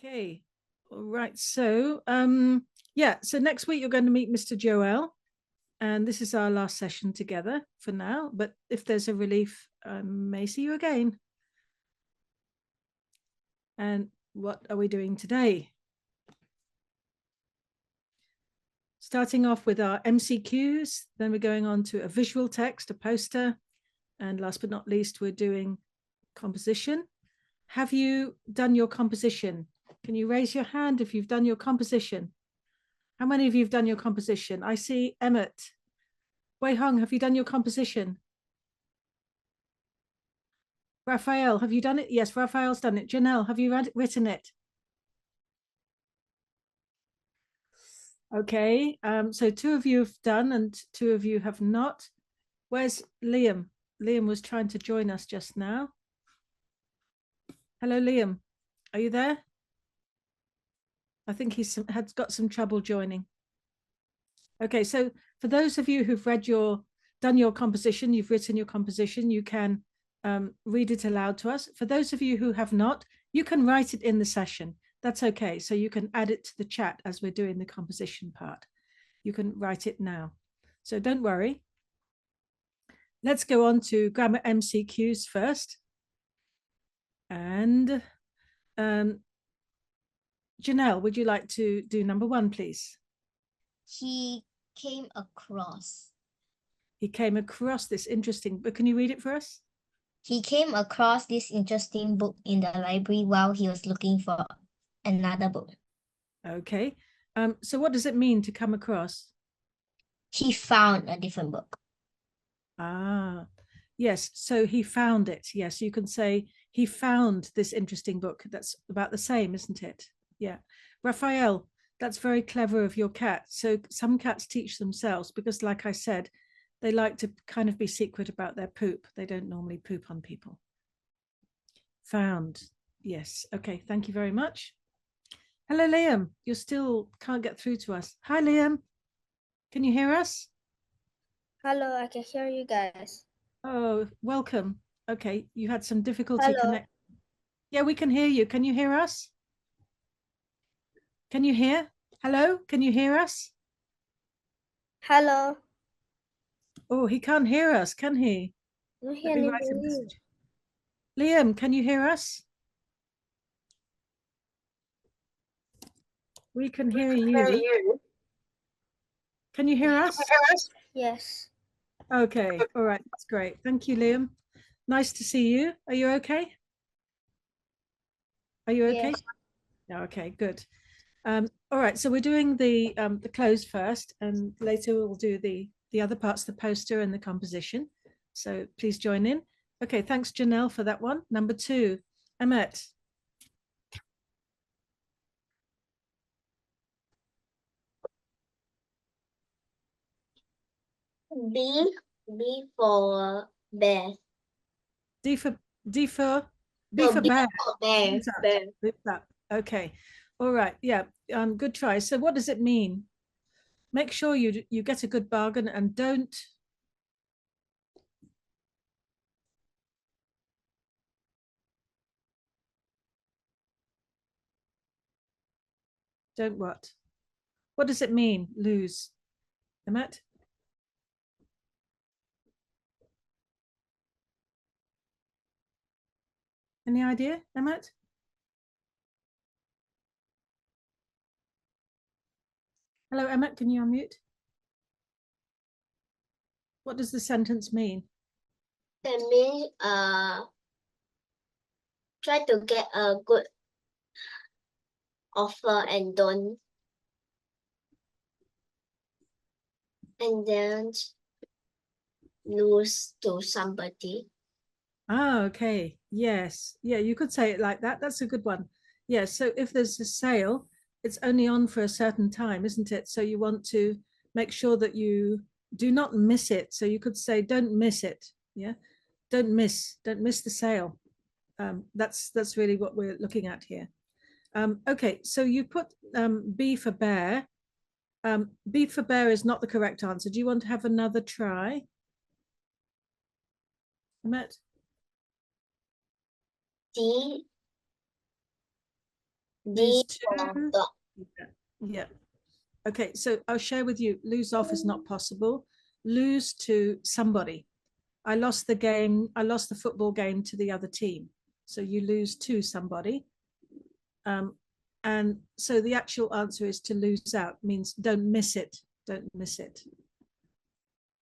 Okay, all right. So, yeah, so next week you're going to meet Mr. Joel, and this is our last session together for now. But if there's a relief, I may see you again. And what are we doing today? Starting off with our MCQs, then we're going on to a visual text, a poster, and last but not least, we're doing composition. Have you done your composition? Can you raise your hand if you've done your composition? How many of you have done your composition? I see Emmett. Wei Hong, have you done your composition? Raphael, have you done it? Yes, Raphael's done it. Janelle, have you written it? Okay, so two of you have done and two of you have not. Where's Liam? Liam was trying to join us just now. Hello, Liam. Are you there? I think he's had got some trouble joining. Okay, so for those of you who've done your composition, you've written your composition, you can read it aloud to us. For those of you who have not, you can write it in the session. That's okay. So you can add it to the chat as we're doing the composition part. You can write it now. So don't worry. Let's go on to grammar MCQs first. And Janelle, would you like to do number one, please? He came across. He came across this interesting book. Can you read it for us? He came across this interesting book in the library while he was looking for another book. Okay. So what does it mean to come across? He found a different book. Ah, yes. So he found it. Yes, you can say he found this interesting book. That's about the same, isn't it? Yeah. Raphael, that's very clever of your cat. So some cats teach themselves because, like I said, they like to kind of be secret about their poop. They don't normally poop on people. Found. Yes. Okay. Thank you very much. Hello, Liam. You still can't get through to us. Hi, Liam. Can you hear us? Hello, I can hear you guys. Oh, welcome. Okay, you had some difficulty Hello. connect. Yeah, we can hear you. Can you hear us? Can you hear? Hello, can you hear us? Hello. Oh, he can't hear us, can he? No Let me write a message. Liam, can you hear us? We can hear you. Can you hear us? Yes. Okay, all right, that's great. Thank you, Liam. Nice to see you. Are you okay? Are you okay? Yes. Yeah, okay, good. All right, so we're doing the close first, and later we'll do the other parts, the poster and the composition. So please join in. Okay, thanks, Janelle, for that one. Number two, Emmett. B for bear. D for bear. Bear. Okay, all right, yeah, good try. So what does it mean? Make sure you get a good bargain and don't what? What does it mean, lose? Emmett? Any idea, Emmett? Hello, Emmett, can you unmute? What does the sentence mean? That means try to get a good offer and then lose to somebody. Ah, okay. Yes. Yeah, you could say it like that. That's a good one. Yes. So if there's a sale, it's only on for a certain time, isn't it? So you want to make sure that you do not miss it. So you could say, don't miss it. Yeah. Don't miss the sale. That's really what we're looking at here. Okay. So you put B for bear. B for bear is not the correct answer. Do you want to have another try? Matt? D D Lose for to. dog. Yeah. Okay, so I'll share with you, lose off is not possible. Lose to somebody. I lost the game, I lost the football game to the other team. So you lose to somebody. And so the actual answer is to lose out, means don't miss it. Don't miss it.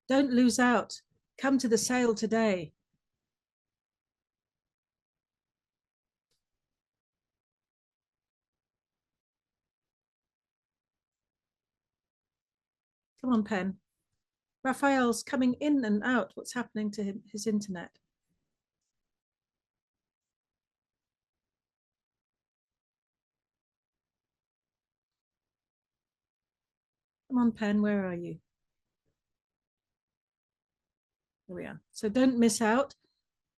Don't lose out. Come to the sale today. Come on, Pen. Raphael's coming in and out. What's happening to him, his internet? Come on, Pen, where are you? There we are. So don't miss out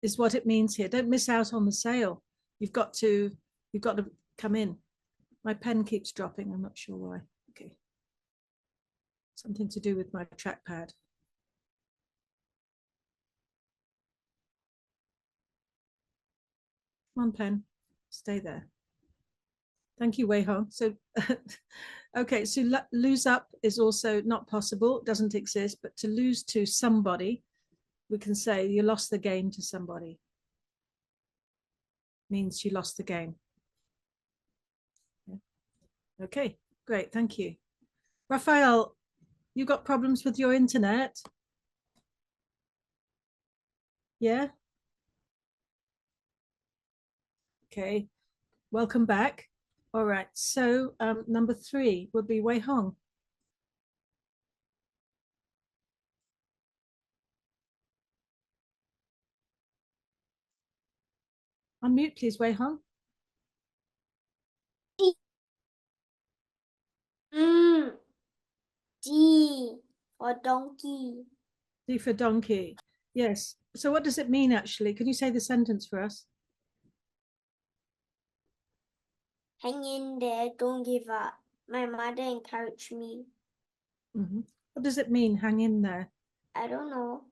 is what it means here. Don't miss out on the sale. You've got to come in. My pen keeps dropping. I'm not sure why. Okay. Something to do with my trackpad. Come on, pen. Stay there. Thank you, Wei Hong. So, okay, so lose up is also not possible, doesn't exist, but to lose to somebody, we can say you lost the game to somebody. Means you lost the game. Okay, great, thank you. Raphael, you got problems with your internet? Yeah? Okay, welcome back. All right, so number 3 would be Wei Hong. Unmute, please, Wei Hong. D for donkey. D for donkey. Yes. So what does it mean, actually? Can you say the sentence for us? Hang in there, don't give up. My mother encouraged me. Mm-hmm. What does it mean, hang in there? I don't know.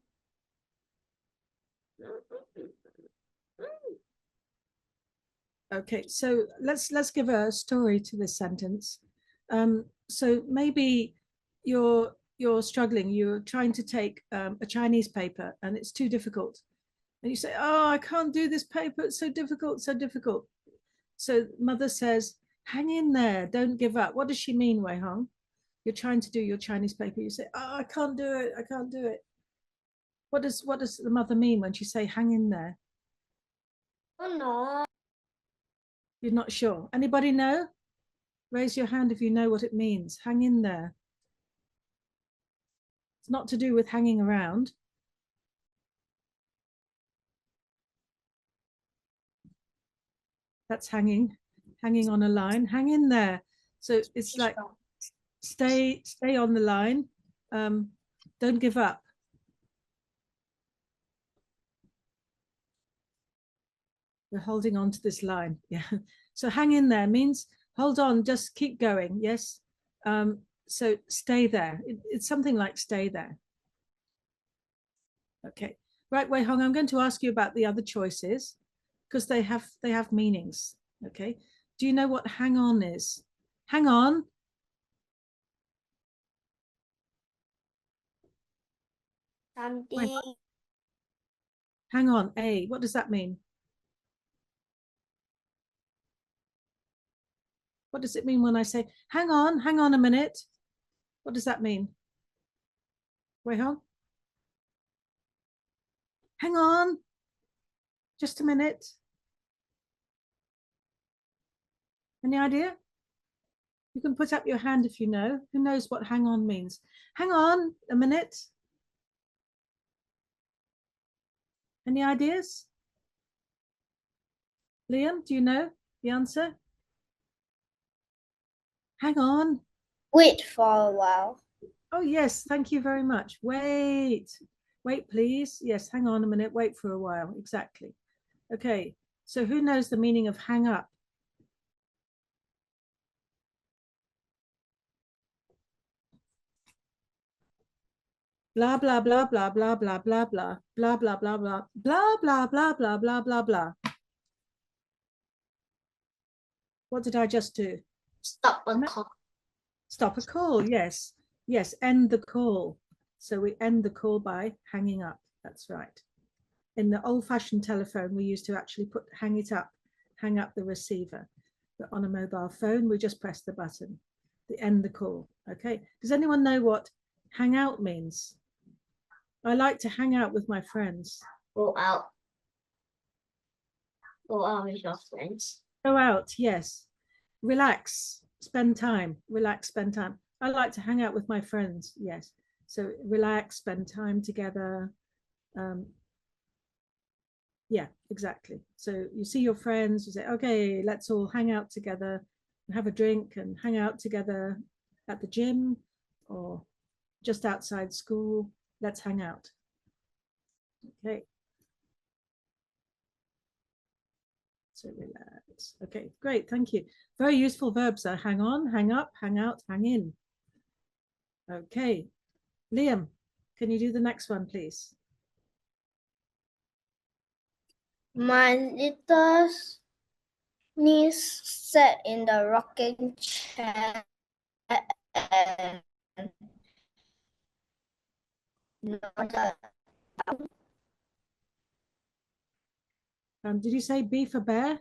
Okay, so let's give a story to this sentence. So maybe you're struggling, you're trying to take a Chinese paper and it's too difficult. And you say, oh, I can't do this paper, it's so difficult, so difficult. So mother says, hang in there, don't give up. What does she mean, Wei Hong? You're trying to do your Chinese paper, you say, oh, I can't do it, I can't do it. What does the mother mean when she say hang in there? Oh no. You're not sure. Anybody know? Raise your hand if you know what it means. Hang in there. It's not to do with hanging around. That's hanging on a line. Hang in there. So it's like stay on the line. Don't give up. We're holding on to this line. Yeah. So hang in there means hold on, just keep going. Yes. So stay there. It's something like stay there. Okay. Right, Wei Hong, I'm going to ask you about the other choices because they have meanings. Okay. Do you know what hang on is? Hang on. Something. Hang on. A. What does that mean? What does it mean when I say, hang on a minute? What does that mean? Wei Hong? Hang on. Just a minute. Any idea? You can put up your hand if you know. Who knows what hang on means? Hang on a minute. Any ideas? Liam, do you know the answer? Hang on. Wait for a while. Oh, yes. Thank you very much. Wait. Wait, please. Yes, hang on a minute. Wait for a while. Exactly. Okay. So who knows the meaning of hang up? Blah, blah, blah, blah, blah, blah, blah, blah, blah, blah, blah, blah, blah, blah, blah, blah, blah, blah, blah. What did I just do? Stop a call. Stop a call. Yes. Yes. End the call. So we end the call by hanging up. That's right. In the old-fashioned telephone, we used to actually hang up the receiver. But on a mobile phone, we just press the button, the end the call. Okay. Does anyone know what hang out means? I like to hang out with my friends. Go out. Go out with your friends. Go out, yes. Relax, spend time. Relax, spend time. I like to hang out with my friends, yes. So relax, spend time together. Yeah, exactly. So you see your friends, you say, okay, let's all hang out together, have a drink and hang out together at the gym or just outside school. Let's hang out. Okay. So relax. Okay, great. Thank you. Very useful verbs are hang on, hang up, hang out, hang in. Okay. Liam, can you do the next one, please? My little niece sat in the rocking chair and nodded. Did you say B for bear?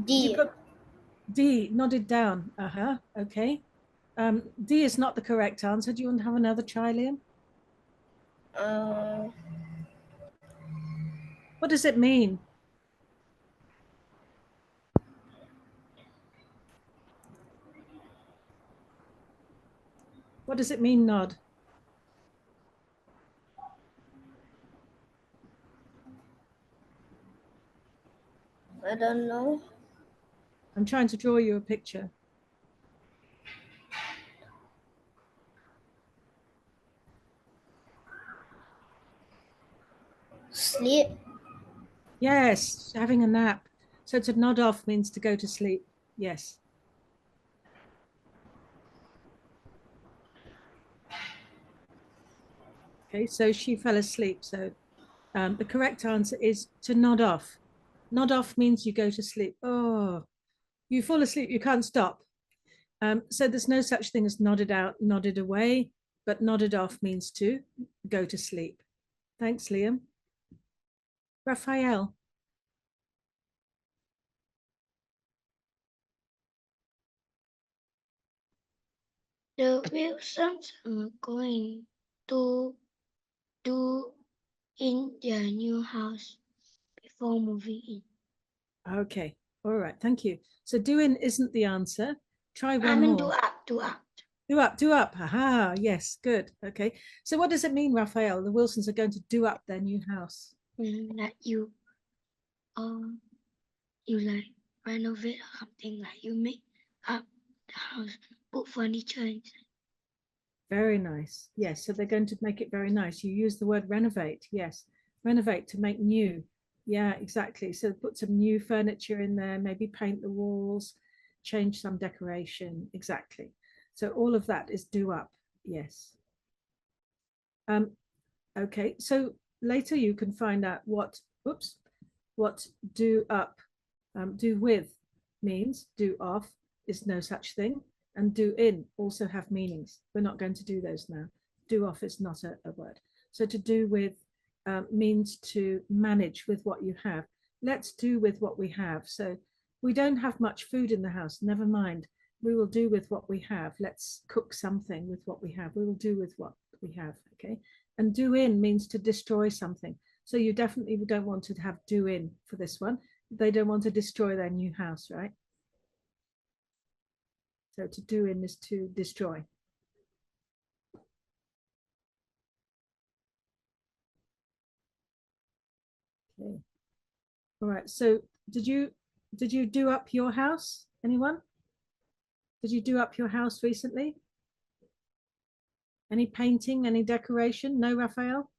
D. D, nodded down. Uh-huh. Okay. D is not the correct answer. Do you want to have another try, Liam? What does it mean? What does it mean, nod? I don't know. I'm trying to draw you a picture. Sleep. Yes, having a nap. So to nod off means to go to sleep. Yes. Okay, so she fell asleep. So the correct answer is to nod off. Nod off means you go to sleep. Oh, you fall asleep, you can't stop. So there's no such thing as nodded out, nodded away, but nodded off means to go to sleep. Thanks, Liam. Raphael. The Wilsons are going to do in their new house before moving in. Okay, all right, thank you. So doing isn't the answer. Try one more. Do up, do up. Do up, do up. Aha, yes, good. Okay. So what does it mean, Raphael? The Wilsons are going to do up their new house. That you like renovate or something, like you make up the house, put furniture inside. Very nice. Yes, so they're going to make it very nice. You use the word renovate. Yes, renovate, to make new. Yeah, exactly. So put some new furniture in there, maybe paint the walls, change some decoration. Exactly. So all of that is do up. Yes. Okay, so later you can find out what do up, do with means. Do off is no such thing, and do in also have meanings. We're not going to do those now. Do off is not a word. So to do with means to manage with what you have. Let's do with what we have. So we don't have much food in the house. Never mind. We will do with what we have. Let's cook something with what we have. We will do with what we have. Okay. And do in means to destroy something. So you definitely don't want to have do in for this one. They don't want to destroy their new house, right? So to do in is to destroy. Okay. All right. So did you do up your house? Anyone? Did you do up your house recently? Any painting, any decoration? No, Raphael?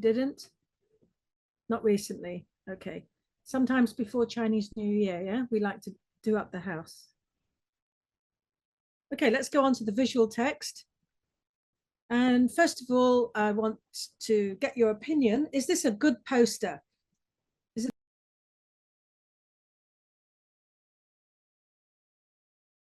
Didn't? Not recently. Okay. Sometimes before Chinese New Year, yeah? We like to do up the house. Okay, let's go on to the visual text. And first of all, I want to get your opinion. Is this a good poster?